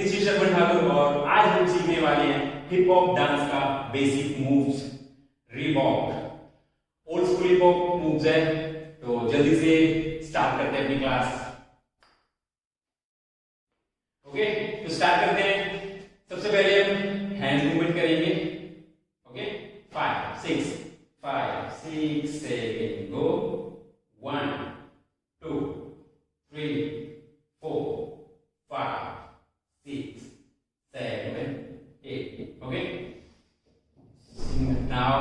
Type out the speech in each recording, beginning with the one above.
This is Sarwan Thakur और आज हम सीखने वाले हैं हिप हॉप डांस का basic moves Reebok. Old school hip hop moves है, तो जल्दी से स्टार्ट करते हैं अपनी क्लास। ओके, तो स्टार्ट करते हैं। सबसे पहले हम हैंड मूवमेंट करेंगे। ओके, 5 6 5 6 7 गो 1 2 3 4 5 6 7 8। ओके, नाउ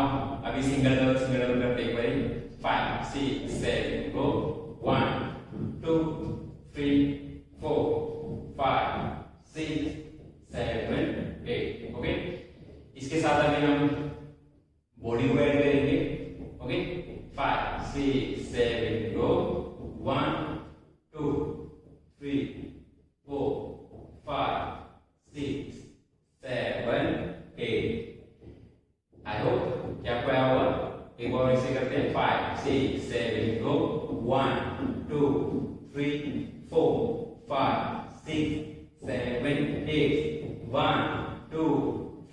अभी सिंगल डबल करते एक बारी। 5 6 7 गो 1 2 3 4 5 6 7 8। ओके, इसके साथ अभी हम बॉडी को ऐड करेंगे। Okay, 5 6 7 go 1 2 3 4 5 6 7 8। आई होप कि आपको आया होगा। एक बार ऐसे करते हैं। 5 6 7 गो 1 2 3 4 5 6 7 8 1 2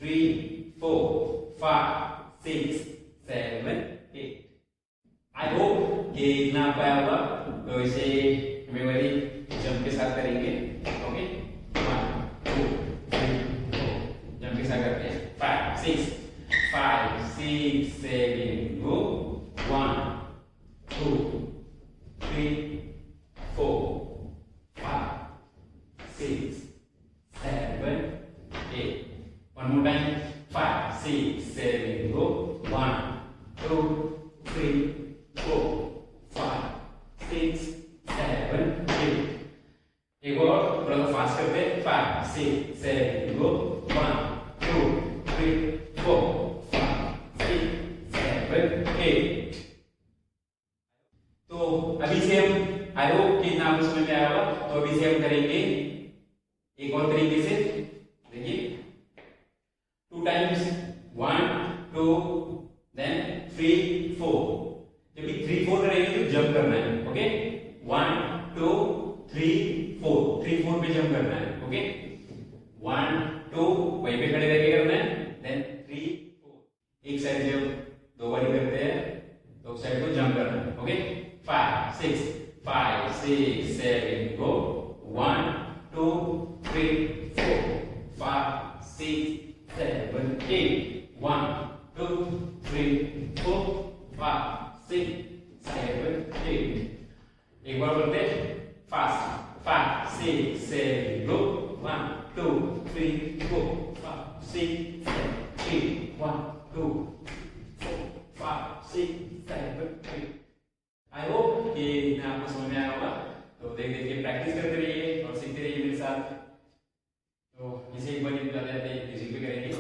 3 4 5 6 7 8। आई होप कि इतना आपको आया होगा। तो इसे मेमोरी जंप के साथ करेंगे। ओके, 1 2 3 4 जंप के साथ करते हैं। 5 6 7 गो 1 2 3 4 5 6 7 8। One more time. 5 6 7 go 1 2 3 4 5 6 7 8। एक और थोड़ा फास्ट करते हैं। 5 6 7 गो 1 2 3 4 5 6 7 8। तो अभी से हम आई होप कि इतना आपको समझ में आया होगा। तो अभी से हम करेंगे एक और तरीके से। देखिए, 2 टाइम्स 1 2 देन 3 4। जब भी 3 4 करेंगे तो जंप करना है। ओके, 1 2 3 4 3 4 पे जंप करना है। ओके, 1 2 वहीं पे खड़े रह के करना है। देन 3 4 एक साइड जब 2 बार करते हैं तो साइड को जंप करना है। ओके, 5 6 7 गो 1 2 3 4 5 6 7 8 1 2 3 4 5 6 7 8। एक बार बोलते हैं फास्ट। 5 6 7 गो 1 2 3 4 5 6 7 8 1 2 4 5 6 7 8। आई होप कि इतना आपको समझ में आया होगा। तो देख देख के प्रैक्टिस करते रहिए और सीखते रहिए मेरे साथ। तो इसे एक बार बुलाते जाते हैं, म्यूजिक पे करेंगे।